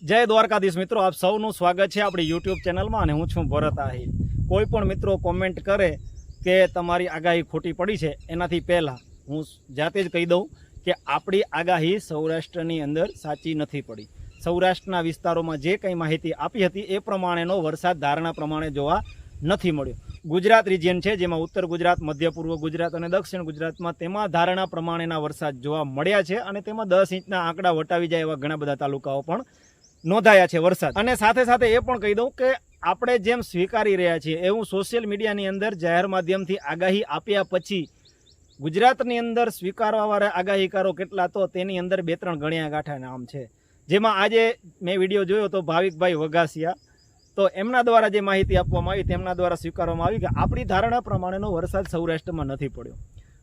જય દ્વારકાધીશ મિત્રો, આપ સૌનું સ્વાગત છે આપણી યુટ્યુબ ચેનલમાં અને હું છું ભરત આહિર। કોઈ પણ મિત્રો કોમેન્ટ કરે કે તમારી આગાહી ખોટી પડી છે, એનાથી પહેલાં હું જાતે જ કહી દઉં કે આપણી આગાહી સૌરાષ્ટ્રની અંદર સાચી નથી પડી। સૌરાષ્ટ્રના વિસ્તારોમાં જે કંઈ માહિતી આપી હતી એ પ્રમાણેનો વરસાદ ધારણા પ્રમાણે જોવા નથી મળ્યો। ગુજરાત રિજિયન છે, જેમાં ઉત્તર ગુજરાત, મધ્ય પૂર્વ ગુજરાત અને દક્ષિણ ગુજરાતમાં તેમાં ધારણા પ્રમાણેના વરસાદ જોવા મળ્યા છે અને તેમાં 10 ઇંચના આંકડા વટાવી જાય એવા ઘણા બધા તાલુકાઓ પણ નોંધાયા છે વરસાદ। અને સાથે સાથે એ પણ કહી દઉં કે આપણે જેમ સ્વીકારી રહ્યા છીએ એવું સોશિયલ મીડિયાની અંદર જાહેર માધ્યમથી આગાહી આપ્યા પછી ગુજરાતની અંદર સ્વીકારવાવાળા આગાહીકારો કેટલા, તો તેની અંદર 2-3 ગણ્યા ગાંઠા નામ છે। જેમાં આજે મેં વિડીયો જોયો તો ભાવિકભાઈ વઘાસિયા, તો એમના દ્વારા જે માહિતી આપવામાં આવી તેમના દ્વારા સ્વીકારવામાં આવી કે આપણી ધારણા પ્રમાણેનો વરસાદ સૌરાષ્ટ્રમાં નથી પડ્યો।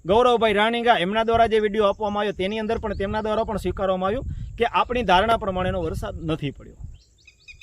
ગૌરવભાઈ રાણીગા, એમના દ્વારા જે વિડીયો આપવામાં આવ્યો તેની અંદર પણ તેમના દ્વારા પણ સ્વીકારવામાં આવ્યું કે આપણી ધારણા પ્રમાણેનો વરસાદ નથી પડ્યો।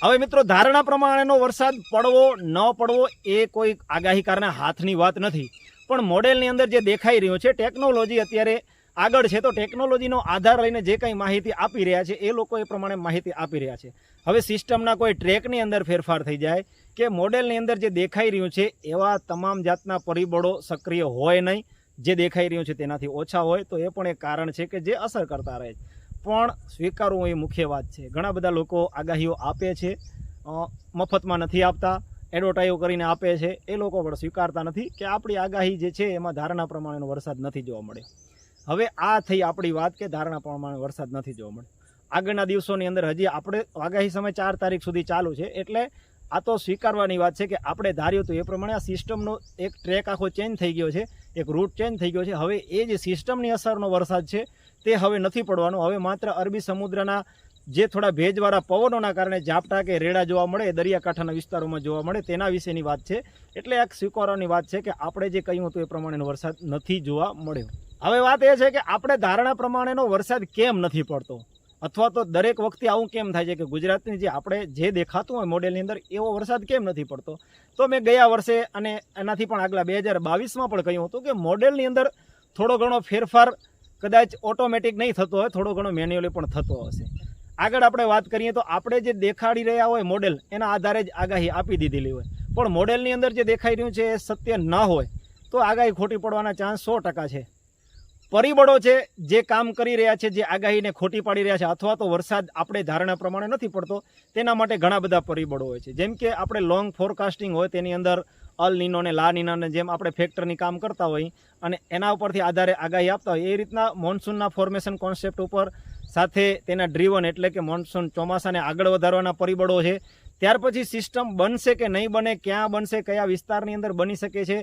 હવે મિત્રો, ધારણા પ્રમાણેનો વરસાદ પડવો ન પડવો એ કોઈ આગાહીકારના હાથની વાત નથી, પણ મોડેલની અંદર જે દેખાઈ રહ્યું છે, ટેકનોલોજી અત્યારે આગળ છે, તો ટેકનોલોજીનો આધાર લઈને જે કંઈ માહિતી આપી રહ્યા છે એ લોકો એ પ્રમાણે માહિતી આપી રહ્યા છે। હવે સિસ્ટમના કોઈ ટ્રેકની અંદર ફેરફાર થઈ જાય કે મોડેલની અંદર જે દેખાઈ રહ્યું છે એવા તમામ જાતના પરિબળો સક્રિય હોય નહીં, જે દેખાઈ રહ્યું છે તેનાથી ઓછા હોય, તો એ પણ એક કારણ છે કે જે અસર કરતા રહે છે। પણ સ્વીકારવું એ મુખ્ય વાત છે। ઘણા બધા લોકો આગાહીઓ આપે છે, મફતમાં નથી આપતા, એડવર્ટાઈઝ કરીને આપે છે, એ લોકો પણ સ્વીકારતા નથી કે આપણી આગાહી જે છે એમાં ધારણા પ્રમાણેનો વરસાદ નથી જોવા મળ્યો। હવે આ થઈ આપણી વાત કે ધારણા પ્રમાણે વરસાદ નથી જોવા મળ્યો। આગળના દિવસોની અંદર હજી આપણે આગાહી સમય 4 તારીખ સુધી ચાલુ છે, એટલે આ તો સ્વીકારવાની વાત છે કે આપણે ધાર્યું હતું એ પ્રમાણે આ સિસ્ટમનો એક ટ્રેક આખો ચેન્જ થઈ ગયો છે, એક રૂટ ચેન્જ થઈ ગયો છે। હવે એ જે સિસ્ટમની અસરનો વરસાદ છે તે હવે નથી પડવાનો। હવે માત્ર અરબી સમુદ્રના જે થોડા ભેજવાળા પવનોના કારણે ઝાપટા કે રેડા જોવા મળે, દરિયાકાંઠાના વિસ્તારોમાં જોવા મળે, તેના વિશેની વાત છે। એટલે એક સ્વીકારવાની વાત છે કે આપણે જે કહ્યું હતું એ પ્રમાણેનો વરસાદ નથી જોવા મળ્યો। હવે વાત એ છે કે આપણે ધારણા પ્રમાણેનો વરસાદ કેમ નથી પડતો, અથવા તો દરેક વખતે આવું કેમ થાય છે કે ગુજરાતની જે આપણે જે દેખાતું હોય મોડેલની અંદર એવો વરસાદ કેમ નથી પડતો। તો મેં ગયા વર્ષે અને એનાથી પણ આગલા 2022માં પણ કહ્યું હતું કે મોડેલની અંદર થોડો ઘણો ફેરફાર કદાચ ઓટોમેટિક નહીં થતો હોય, થોડો ઘણો મેન્યુઅલી પણ થતો હશે। આગળ આપણે વાત કરીએ તો આપણે જે દેખાડી રહ્યા હોય મોડેલ, એના આધારે જ આગાહી આપી દીધેલી હોય, પણ મોડેલની અંદર જે દેખાઈ રહ્યું છે એ સત્ય ન હોય તો આગાહી ખોટી પડવાના ચાન્સ 100% છે। પરિબળો છે જે કામ કરી રહ્યા છે, જે આગાહીને ખોટી પાડી રહ્યા છે, અથવા તો વરસાદ આપણે ધારણા પ્રમાણે નથી પડતો, તેના માટે ઘણા બધા પરિબળો હોય છે। જેમ કે આપણે લોંગ ફોરકાસ્ટિંગ હોય, તેની અંદર અલ નીનો ને લા નીનાને જેમ આપણે ફેક્ટરની કામ કરતા હોય અને એના ઉપરથી આધારે આગાહી આપતા હોય, એ રીતના મોન્સૂનના ફોર્મેશન કોન્સેપ્ટ ઉપર સાથે તેના ડ્રીવન એટલે કે મોન્સૂન ચોમાસાને આગળ વધારવાના પરિબળો છે। ત્યાર પછી સિસ્ટમ બનશે કે નહીં બને, ક્યાં બનશે, કયા વિસ્તારની અંદર બની શકે છે,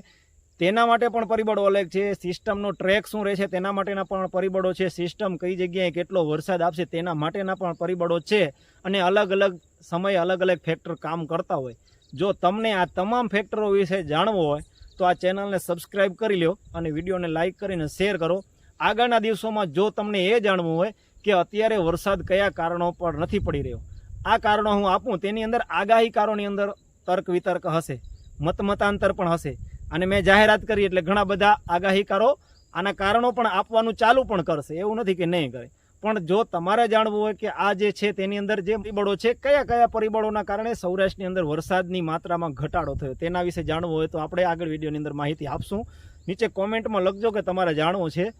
તેના માટે પણ પરિબળો અલગ છે। સિસ્ટમનો ટ્રેક શું રહેશે તેના માટેના પણ પરિબળો છે। સિસ્ટમ કઈ જગ્યાએ કેટલો વરસાદ આપશે તેના માટેના પણ પરિબળો છે, અને અલગ અલગ સમયે અલગ અલગ ફેક્ટર કામ કરતા હોય। જો તમને આ તમામ ફેક્ટરો વિશે જાણવું હોય તો આ ચેનલને સબસ્ક્રાઈબ કરી લો અને વિડીયોને લાઇક કરીને શેર કરો। આગળના દિવસોમાં જો તમને એ જાણવું હોય કે અત્યારે વરસાદ કયા કારણો પર નથી પડી રહ્યો, આ કારણો હું આપું, તેની અંદર આગાહીકારોની અંદર તર્ક વિતર્ક હશે, મતાંતર પણ હશે, અને મેં જાહેરાત કરી એટલે ઘણા બધા આગાહીકારો આના કારણો પણ આપવાનું ચાલુ પણ કરશે, એવું નથી કે નહીં કરે। પણ જો તમારે જાણવું હોય કે આ જે છે તેની અંદર જે પરિબળો છે, કયા કયા પરિબળોના કારણે સૌરાષ્ટ્રની અંદર વરસાદની માત્રામાં ઘટાડો થયો, તેના વિશે જાણવું હોય તો આપણે આગળ વિડીયોની અંદર માહિતી આપશું। નીચે કોમેન્ટમાં લખજો કે તમારે જાણવું છે,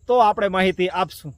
તો આપણે માહિતી આપશું।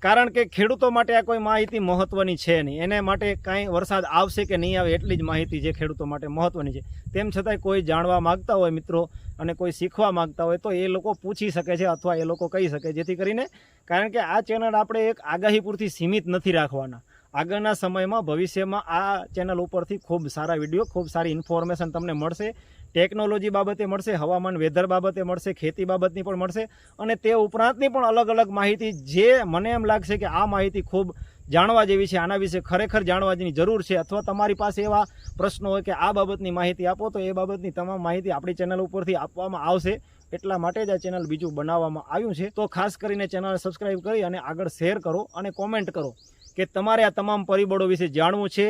કારણ કે ખેડૂતો માટે આ કોઈ માહિતી મહત્વની છે નહીં, એને માટે કાંઈ વરસાદ આવશે કે નહીં આવે એટલી જ માહિતી જે ખેડૂતો માટે મહત્વની છે। તેમ છતાંય કોઈ જાણવા માગતા હોય મિત્રો અને કોઈ શીખવા માગતા હોય તો એ લોકો પૂછી શકે છે અથવા એ લોકો કહી શકે, જેથી કરીને, કારણ કે આ ચેનલ આપણે એક આગાહી પૂરતી સીમિત નથી રાખવાના। આગળના સમયમાં ભવિષ્યમાં આ ચેનલ ઉપરથી ખૂબ સારા વિડીયો, ખૂબ સારી ઇન્ફોર્મેશન તમને મળશે, ટેકનોલોજી બાબતે મળશે, હવામાન વેધર બાબતે મળશે, ખેતી બાબતની પણ મળશે, અને તે ઉપરાંતની પણ અલગ અલગ માહિતી જે મને એમ લાગશે કે આ માહિતી ખૂબ જાણવા જેવી છે, આના વિશે ખરેખર જાણવા જેની જરૂર છે, અથવા તમારી પાસે એવા પ્રશ્નો હોય કે આ બાબતની માહિતી આપો, તો એ બાબતની તમામ માહિતી આપણી ચેનલ ઉપરથી આપવામાં આવશે। એટલા માટે જ આ ચેનલ બીજું બનાવવામાં આવ્યું છે। તો ખાસ કરીને ચેનલ સબસ્ક્રાઈબ કરી અને આગળ શેર કરો અને કોમેન્ટ કરો કે તમારે આ તમામ પરિબળો વિશે જાણવું છે।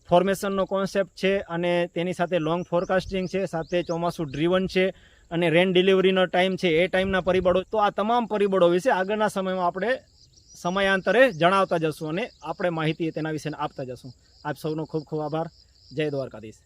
ફોર્મેશનનો કોન્સેપ્ટ છે અને તેની સાથે લોંગ ફોરકાસ્ટિંગ છે, સાથે ચોમાસું ડ્રીવન છે અને રેન ડિલિવરીનો ટાઈમ છે, એ ટાઈમના પરિબળો, તો આ તમામ પરિબળો વિશે આગળના સમયમાં આપણે સમયાંતરે જણાવતા જશું અને આપણે માહિતી તેના વિશે આપતા જશું. આપ સૌનો ખૂબ ખૂબ આભાર. જય દ્વારકાધીશ.